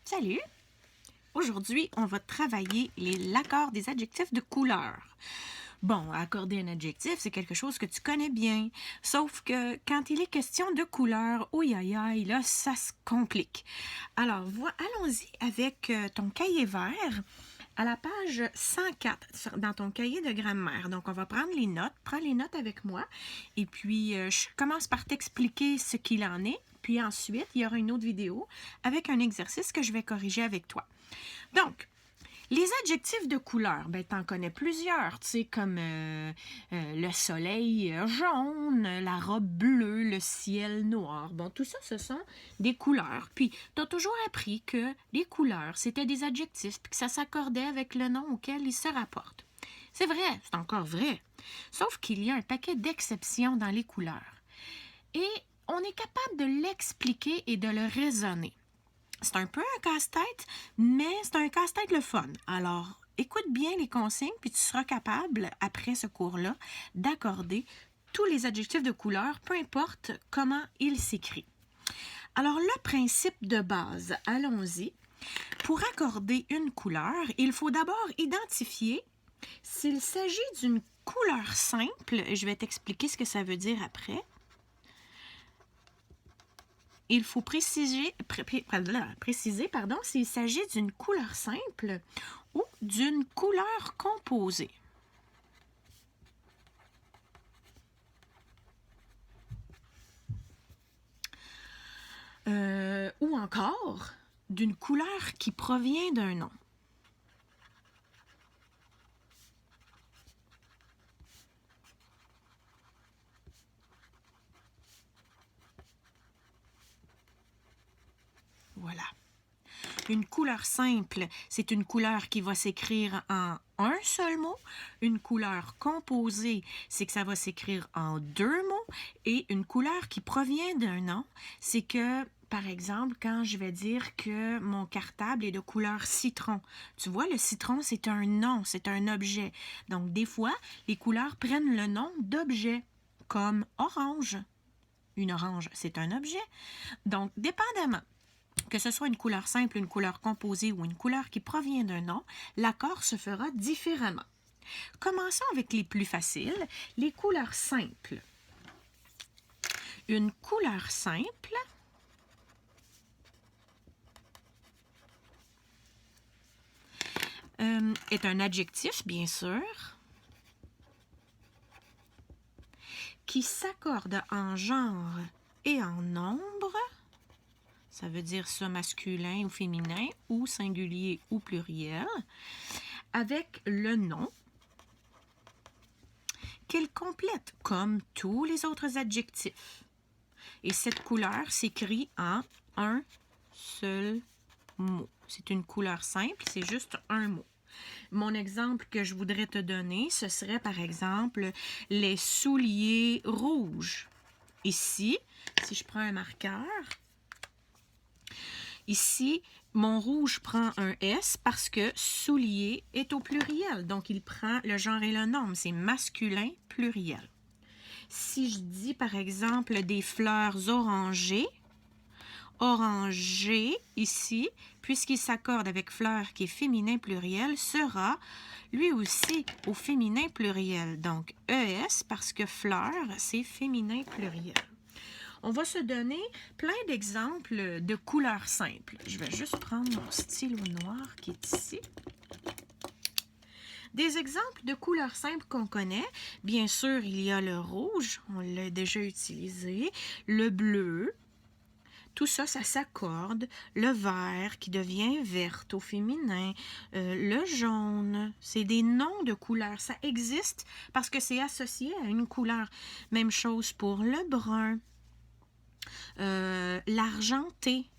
Salut! Aujourd'hui, on va travailler l'accord des adjectifs de couleur. Bon, accorder un adjectif, c'est quelque chose que tu connais bien. Sauf que quand il est question de couleur, oui, aïe, aïe, là, ça se complique. Alors, allons-y avec ton cahier vert à la page 104 dans ton cahier de grammaire. Donc, on va prendre les notes. Prends les notes avec moi. Et puis, je commence par t'expliquer ce qu'il en est. Puis ensuite, il y aura une autre vidéo avec un exercice que je vais corriger avec toi. Donc, les adjectifs de couleur, ben, t'en connais plusieurs, tu sais, comme le soleil jaune, la robe bleue, le ciel noir. Bon, tout ça, ce sont des couleurs. Puis, t'as toujours appris que les couleurs, c'était des adjectifs, puis que ça s'accordait avec le nom auquel ils se rapportent. C'est vrai, c'est encore vrai. Sauf qu'il y a un paquet d'exceptions dans les couleurs. Et on est capable de l'expliquer et de le raisonner. C'est un peu un casse-tête, mais c'est un casse-tête le fun. Alors, écoute bien les consignes, puis tu seras capable, après ce cours-là, d'accorder tous les adjectifs de couleur, peu importe comment ils s'écrivent. Alors, le principe de base, allons-y. Pour accorder une couleur, il faut d'abord identifier s'il s'agit d'une couleur simple. Je vais t'expliquer ce que ça veut dire après. Il faut préciser s'il s'agit d'une couleur simple ou d'une couleur composée. Ou encore d'une couleur qui provient d'un nom. Voilà. Une couleur simple, c'est une couleur qui va s'écrire en un seul mot. Une couleur composée, c'est que ça va s'écrire en deux mots. Et une couleur qui provient d'un nom, c'est que, par exemple, quand je vais dire que mon cartable est de couleur citron. Tu vois, le citron, c'est un nom, c'est un objet. Donc, des fois, les couleurs prennent le nom d'objets, comme orange. Une orange, c'est un objet. Donc, dépendamment que ce soit une couleur simple, une couleur composée ou une couleur qui provient d'un nom, l'accord se fera différemment. Commençons avec les plus faciles, les couleurs simples. Une couleur simple est un adjectif, bien sûr, qui s'accorde en genre et en nombre. Ça veut dire ça masculin ou féminin, ou singulier ou pluriel, avec le nom qu'il complète comme tous les autres adjectifs. Et cette couleur s'écrit en un seul mot. C'est une couleur simple, c'est juste un mot. Mon exemple que je voudrais te donner, ce serait par exemple les souliers rouges. Ici, si je prends un marqueur, ici, mon rouge prend un S parce que soulier est au pluriel. Donc, il prend le genre et le nombre. C'est masculin pluriel. Si je dis, par exemple, des fleurs orangées, orangé ici, puisqu'il s'accorde avec fleur qui est féminin pluriel, sera lui aussi au féminin pluriel. Donc, ES parce que fleur, c'est féminin pluriel. On va se donner plein d'exemples de couleurs simples. Je vais juste prendre mon stylo noir qui est ici. Des exemples de couleurs simples qu'on connaît, bien sûr, il y a le rouge, on l'a déjà utilisé, le bleu, tout ça, ça s'accorde. Le vert qui devient verte au féminin, le jaune, c'est des noms de couleurs, ça existe parce que c'est associé à une couleur. Même chose pour le brun. L'argenté.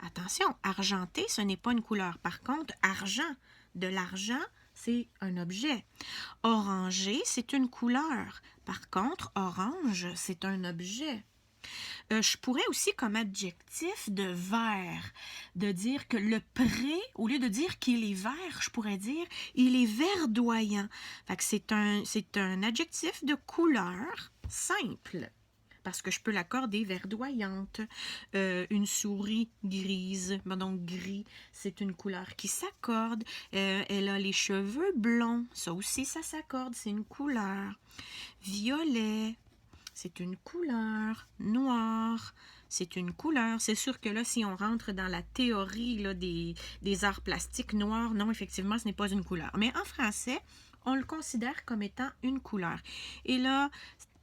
Attention, argenté, ce n'est pas une couleur. Par contre, argent, de l'argent, c'est un objet. Orangé, c'est une couleur. Par contre, orange, c'est un objet. Je pourrais aussi, comme adjectif de vert, de dire que le pré, au lieu de dire qu'il est vert, je pourrais dire il est verdoyant. Fait que c'est un adjectif de couleur simple. parce que je peux l'accorder verdoyante. Une souris grise, ben donc gris, c'est une couleur qui s'accorde. Elle a les cheveux blonds, ça aussi ça s'accorde, c'est une couleur. Violet, c'est une couleur. Noir, c'est une couleur. C'est sûr que là, si on rentre dans la théorie là, des arts plastiques, noir, non, effectivement, ce n'est pas une couleur. Mais en français, on le considère comme étant une couleur. Et là,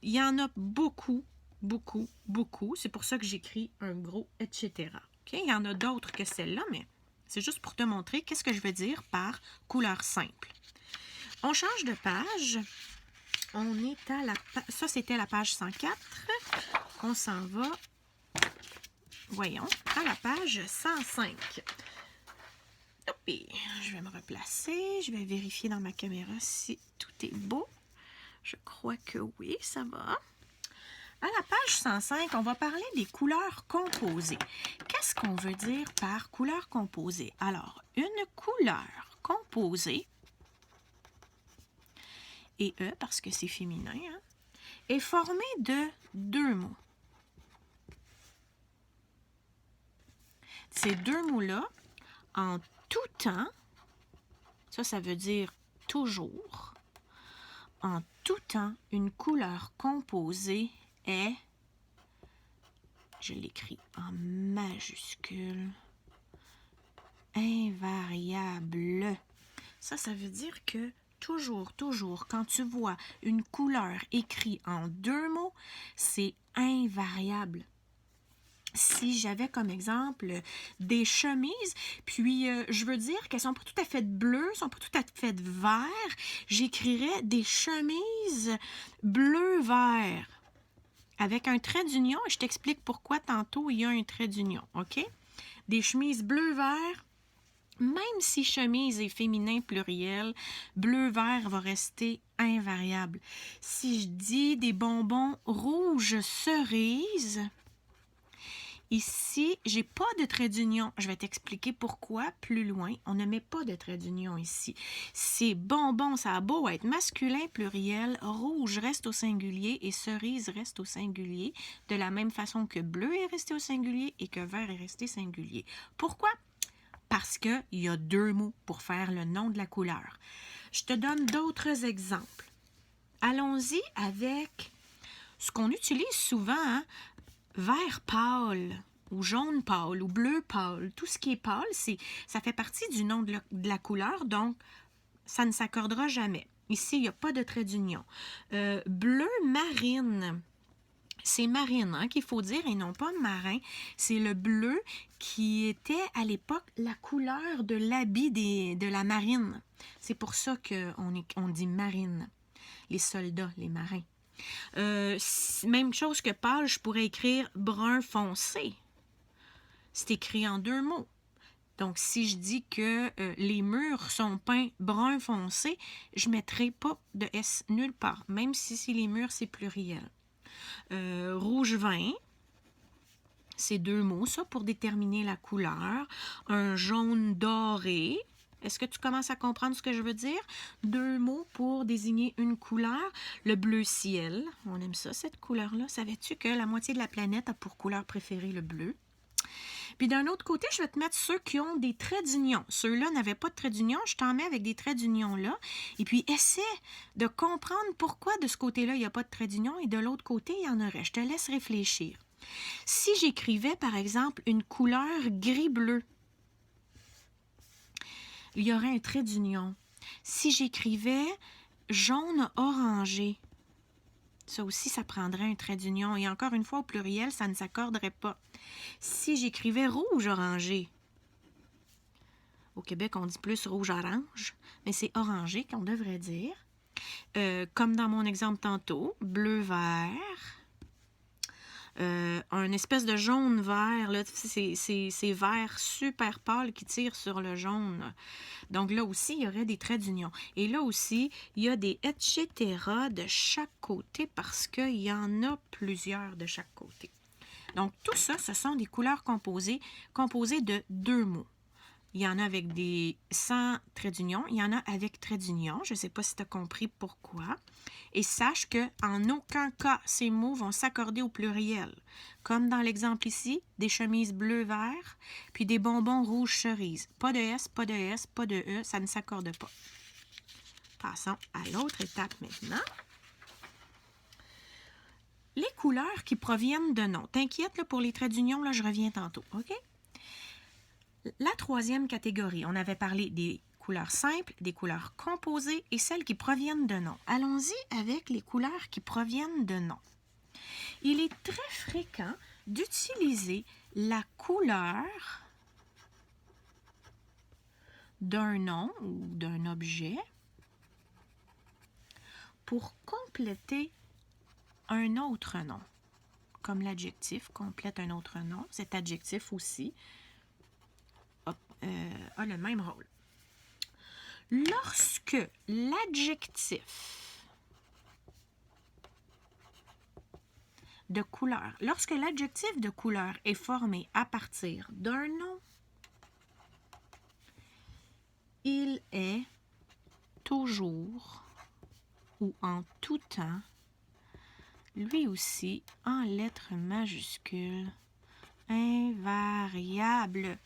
il y en a beaucoup, beaucoup, beaucoup. C'est pour ça que j'écris un gros etc. Okay? Il y en a d'autres que celle-là, mais c'est juste pour te montrer qu'est-ce que je veux dire par couleur simple. On change de page. On est à la page... Ça, c'était la page 104. On s'en va, voyons, à la page 105. Hopé, je vais me replacer. Je vais vérifier dans ma caméra si tout est beau. Je crois que oui, ça va. À la page 105, on va parler des couleurs composées. Qu'est-ce qu'on veut dire par couleur composée? Alors, une couleur composée, et E parce que c'est féminin, hein, est formée de deux mots. Ces deux mots-là, en tout temps, ça veut dire toujours, en tout temps, une couleur composée est, je l'écris en majuscule, invariable. Ça veut dire que toujours, quand tu vois une couleur écrite en deux mots, c'est invariable. Si j'avais comme exemple des chemises, puis je veux dire qu'elles sont pas tout à fait bleues, sont pas tout à fait vert, j'écrirais des chemises bleu-vert avec un trait d'union, et je t'explique pourquoi tantôt il y a un trait d'union, ok? Des chemises bleu-vert. Même si chemise est féminin pluriel, bleu-vert va rester invariable. Si je dis des bonbons rouge cerise, ici, j'ai pas de trait d'union. Je vais t'expliquer pourquoi plus loin. On ne met pas de trait d'union ici. C'est bonbons, ça a beau être masculin pluriel, rouge reste au singulier et cerise reste au singulier, de la même façon que bleu est resté au singulier et que vert est resté singulier. Pourquoi? Parce qu'il y a deux mots pour faire le nom de la couleur. Je te donne d'autres exemples. Allons-y avec ce qu'on utilise souvent, hein? Vert pâle, ou jaune pâle, ou bleu pâle. Tout ce qui est pâle, ça fait partie du nom de la couleur, donc ça ne s'accordera jamais. Ici, il n'y a pas de trait d'union. Bleu marine. C'est marine hein, qu'il faut dire et non pas marin. C'est le bleu qui était à l'époque la couleur de l'habit de la marine. C'est pour ça qu'on dit marine. Les soldats, les marins. Même chose que pâle, je pourrais écrire brun foncé. C'est écrit en deux mots. Donc, si je dis que les murs sont peints brun foncé, je ne mettrai pas de S nulle part, même si les murs, c'est pluriel. Rouge vin, c'est deux mots, ça, pour déterminer la couleur. Un jaune doré. Est-ce que tu commences à comprendre ce que je veux dire? Deux mots pour désigner une couleur. Le bleu ciel, on aime ça, cette couleur-là. Savais-tu que la moitié de la planète a pour couleur préférée le bleu? Puis d'un autre côté, je vais te mettre ceux qui ont des traits d'union. Ceux-là n'avaient pas de traits d'union, je t'en mets avec des traits d'union là. Et puis, essaie de comprendre pourquoi de ce côté-là, il n'y a pas de traits d'union et de l'autre côté, il y en aurait. Je te laisse réfléchir. Si j'écrivais, par exemple, une couleur gris-bleu, il y aurait un trait d'union. Si j'écrivais jaune-orangé, ça aussi, ça prendrait un trait d'union. Et encore une fois, au pluriel, ça ne s'accorderait pas. Si j'écrivais rouge-orangé, au Québec, on dit plus rouge-orange, mais c'est orangé qu'on devrait dire. Comme dans mon exemple tantôt, bleu-vert, un espèce de jaune-vert, là, c'est vert super pâle qui tire sur le jaune. Donc là aussi, il y aurait des traits d'union. Et là aussi, il y a des etc. de chaque côté parce qu'il y en a plusieurs de chaque côté. Donc tout ça, ce sont des couleurs composées de deux mots. Il y en a avec des sans trait d'union. Il y en a avec trait d'union. Je ne sais pas si tu as compris pourquoi. Et sache qu'en aucun cas, ces mots vont s'accorder au pluriel. Comme dans l'exemple ici, des chemises bleu-vert, puis des bonbons rouge-cerise. Pas de S, pas de S, pas de E, ça ne s'accorde pas. Passons à l'autre étape maintenant. Les couleurs qui proviennent de noms. T'inquiète là, pour les traits d'union, là, je reviens tantôt, OK? La troisième catégorie, on avait parlé des couleurs simples, des couleurs composées et celles qui proviennent de noms. Allons-y avec les couleurs qui proviennent de noms. Il est très fréquent d'utiliser la couleur d'un nom ou d'un objet pour compléter un autre nom. Comme l'adjectif complète un autre nom, cet adjectif aussi a le même rôle. Lorsque l'adjectif de couleur est formé à partir d'un nom, il est toujours ou en tout temps, lui aussi en lettres majuscules, invariable.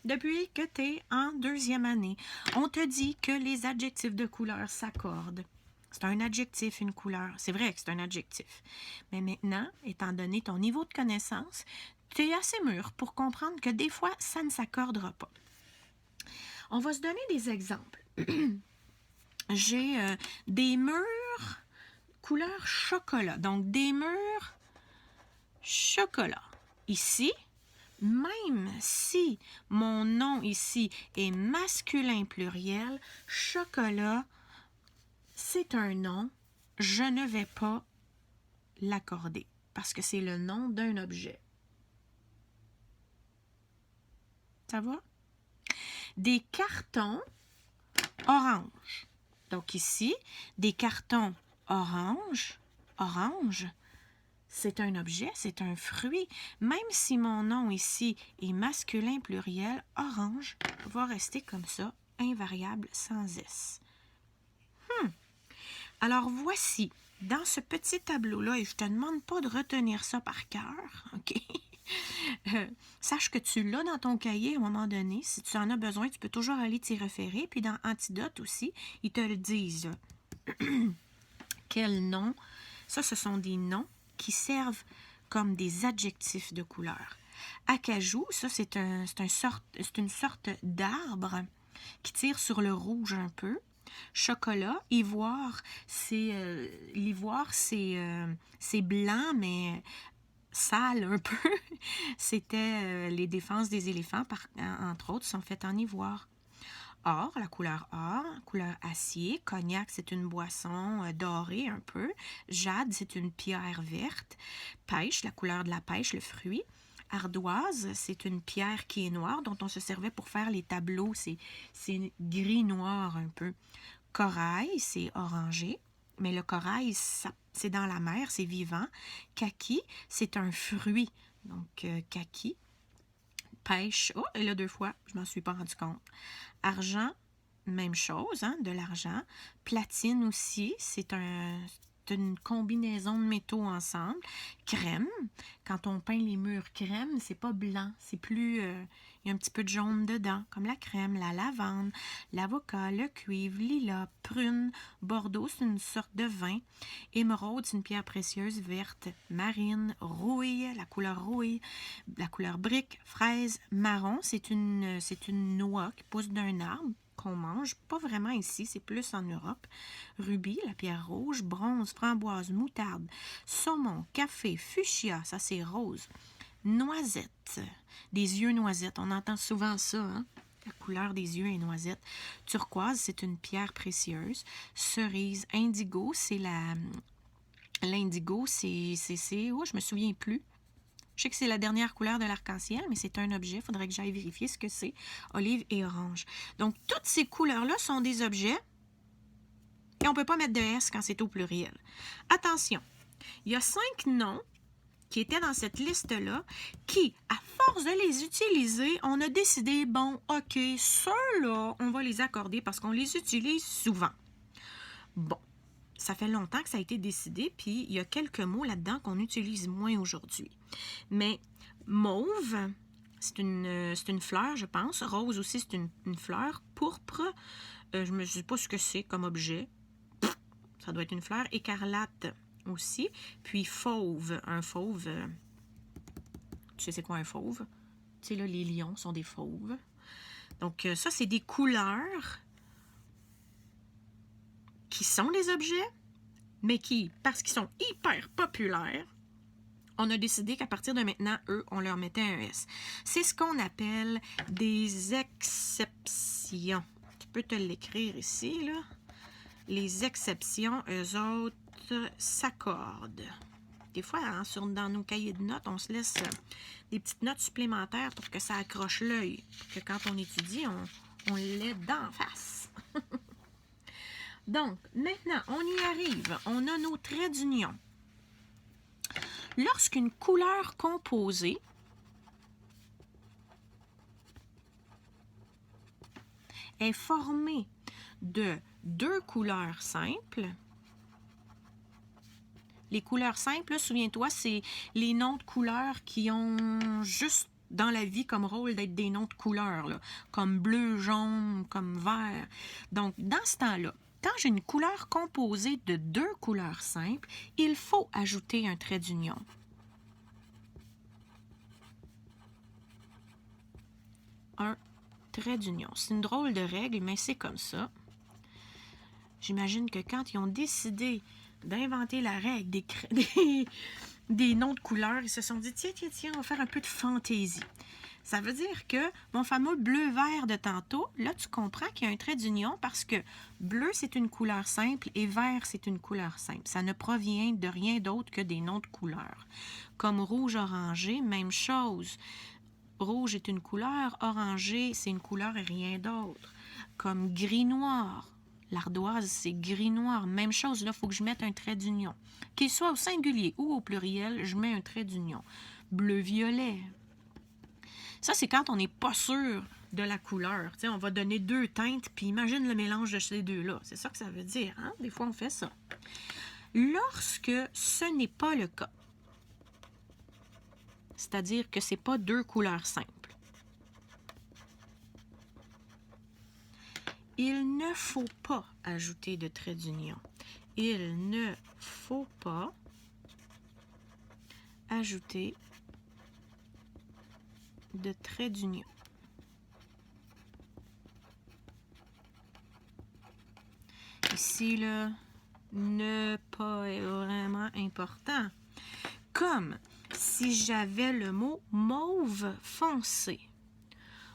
Depuis que tu es en deuxième année, on te dit que les adjectifs de couleur s'accordent. C'est un adjectif, une couleur. C'est vrai que c'est un adjectif. Mais maintenant, étant donné ton niveau de connaissance, tu es assez mûr pour comprendre que des fois, ça ne s'accordera pas. On va se donner des exemples. J'ai des murs couleur chocolat. Donc, des murs chocolat. Ici, même si mon nom ici est masculin pluriel, chocolat, c'est un nom, je ne vais pas l'accorder parce que c'est le nom d'un objet. Ça va? Des cartons orange. Donc ici, des cartons orange, c'est un objet, c'est un fruit. Même si mon nom ici est masculin pluriel, orange va rester comme ça, invariable sans S. Alors voici, dans ce petit tableau-là, et je ne te demande pas de retenir ça par cœur, OK? Sache que tu l'as dans ton cahier à un moment donné. Si tu en as besoin, tu peux toujours aller t'y référer. Puis dans Antidote aussi, ils te le disent. Quels noms? Ça, ce sont des noms qui servent comme des adjectifs de couleur. Acajou, ça, c'est une sorte d'arbre qui tire sur le rouge un peu. Chocolat, ivoire, l'ivoire, c'est blanc, mais sale un peu. C'était les défenses des éléphants, entre autres, sont faites en ivoire. Or, la couleur or, couleur acier. Cognac, c'est une boisson dorée un peu. Jade, c'est une pierre verte. Pêche, la couleur de la pêche, le fruit. Ardoise, c'est une pierre qui est noire, dont on se servait pour faire les tableaux. C'est gris-noir un peu. Corail, c'est orangé. Mais le corail, c'est dans la mer, c'est vivant. Kaki, c'est un fruit. Donc, kaki. Pêche, oh, elle a 2 fois, je m'en suis pas rendu compte. Argent, même chose, hein, de l'argent. Platine aussi, c'est une combinaison de métaux ensemble. Crème, quand on peint les murs crème, c'est pas blanc, c'est plus... il y a un petit peu de jaune dedans, comme la crème, la lavande, l'avocat, le cuivre, lilas, prune, bordeaux, c'est une sorte de vin. Émeraude, c'est une pierre précieuse verte, marine, rouille, la couleur rouille, la couleur brique, fraise, marron, c'est une noix qui pousse d'un arbre qu'on mange, pas vraiment ici, c'est plus en Europe. Rubis, la pierre rouge, bronze, framboise, moutarde, saumon, café, fuchsia, ça c'est rose. Noisette, des yeux noisettes, on entend souvent ça, hein? La couleur des yeux est noisette. Turquoise, c'est une pierre précieuse. Cerise, indigo, c'est l'indigo, c'est, oh, je me souviens plus. Je sais que c'est la dernière couleur de l'arc-en-ciel, mais c'est un objet. Il faudrait que j'aille vérifier ce que c'est. Olive et orange. Donc, toutes ces couleurs-là sont des objets et on ne peut pas mettre de S quand c'est au pluriel. Attention, il y a 5 noms qui étaient dans cette liste-là, qui, à force de les utiliser, on a décidé, bon, OK, ceux-là, on va les accorder parce qu'on les utilise souvent. Bon, ça fait longtemps que ça a été décidé, puis il y a quelques mots là-dedans qu'on utilise moins aujourd'hui. Mais mauve, c'est une fleur, je pense. Rose aussi, c'est une fleur. Pourpre, je ne sais pas ce que c'est comme objet. Ça doit être une fleur. Écarlate aussi. Puis fauve, un fauve. Tu sais c'est quoi un fauve? Tu sais, là, les lions sont des fauves. Donc, ça, c'est des couleurs qui sont des objets, mais qui, parce qu'ils sont hyper populaires, on a décidé qu'à partir de maintenant, eux, on leur mettait un S. C'est ce qu'on appelle des exceptions. Tu peux te l'écrire ici, là. Les exceptions, eux autres, s'accordent. Des fois, hein, dans nos cahiers de notes, on se laisse des petites notes supplémentaires pour que ça accroche l'œil. Que quand on étudie, on l'ait d'en face. Donc, maintenant, on y arrive. On a nos traits d'union. Lorsqu'une couleur composée est formée de deux couleurs simples, les couleurs simples, souviens-toi, c'est les noms de couleurs qui ont juste dans la vie comme rôle d'être des noms de couleurs, là, comme bleu, jaune, comme vert. Donc, dans ce temps-là, quand j'ai une couleur composée de deux couleurs simples, il faut ajouter un trait d'union. Un trait d'union. C'est une drôle de règle, mais c'est comme ça. J'imagine que quand ils ont décidé d'inventer la règle des noms de couleurs, ils se sont dit, tiens, on va faire un peu de fantaisie. Ça veut dire que mon fameux bleu-vert de tantôt, là, tu comprends qu'il y a un trait d'union parce que bleu, c'est une couleur simple et vert, c'est une couleur simple. Ça ne provient de rien d'autre que des noms de couleurs. Comme rouge-orangé, même chose. Rouge est une couleur, orangé, c'est une couleur et rien d'autre. Comme gris-noir. L'ardoise, c'est gris-noir. Même chose, là, il faut que je mette un trait d'union. Qu'il soit au singulier ou au pluriel, je mets un trait d'union. Bleu-violet. Ça, c'est quand on n'est pas sûr de la couleur. T'sais, on va donner deux teintes, puis imagine le mélange de ces deux-là. C'est ça que ça veut dire, hein? Des fois, on fait ça. Lorsque ce n'est pas le cas, c'est-à-dire que ce n'est pas deux couleurs simples, il ne faut pas ajouter de trait d'union. Il ne faut pas ajouter de trait d'union. Ici, là, ne pas est vraiment important. Comme si j'avais le mot mauve foncé.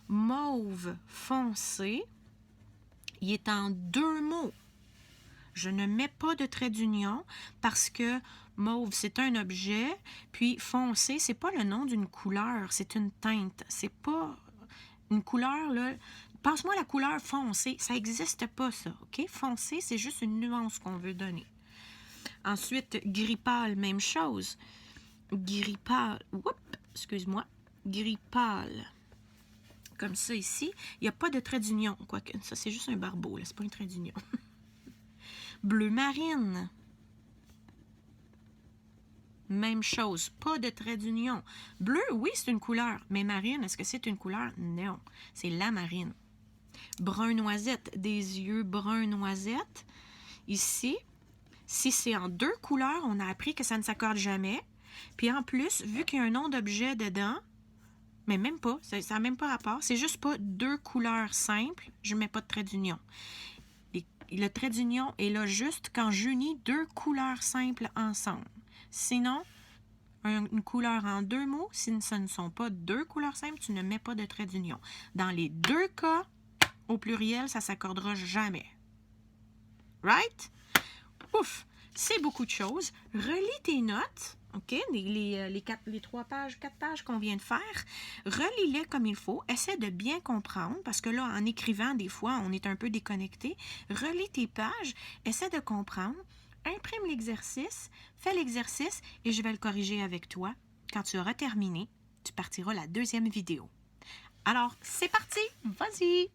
Mauve foncé, il est en deux mots. Je ne mets pas de trait d'union parce que mauve, c'est un objet, puis foncé, c'est pas le nom d'une couleur, c'est une teinte. C'est pas une couleur, là. Passe-moi la couleur foncée, ça n'existe pas, ça, OK? Foncé, c'est juste une nuance qu'on veut donner. Ensuite, gris pâle, même chose. Gris pâle, excuse-moi, gris pâle. Comme ça ici, il n'y a pas de trait d'union. Quoique, ça, c'est juste un barbeau, là, c'est pas un trait d'union. Bleu marine. Même chose, pas de trait d'union. Bleu, oui, c'est une couleur, mais marine, est-ce que c'est une couleur? Non, c'est la marine. Brun noisette, des yeux brun noisette. Ici, si c'est en deux couleurs, on a appris que ça ne s'accorde jamais. Puis en plus, vu qu'il y a un nom d'objet dedans, mais même pas, ça n'a même pas rapport, c'est juste pas deux couleurs simples, je ne mets pas de trait d'union. Le trait d'union est là juste quand j'unis deux couleurs simples ensemble. Sinon, une couleur en deux mots, si ce ne sont pas deux couleurs simples, tu ne mets pas de trait d'union. Dans les deux cas, au pluriel, ça ne s'accordera jamais. Right? Ouf! C'est beaucoup de choses. Relis tes notes, OK? Les 4 pages qu'on vient de faire. Relis-les comme il faut. Essaie de bien comprendre, parce que là, en écrivant, des fois, on est un peu déconnecté. Relis tes pages. Essaie de comprendre. Imprime l'exercice. Fais l'exercice et je vais le corriger avec toi quand tu auras terminé, tu partiras la deuxième vidéo. Alors, c'est parti! Vas-y!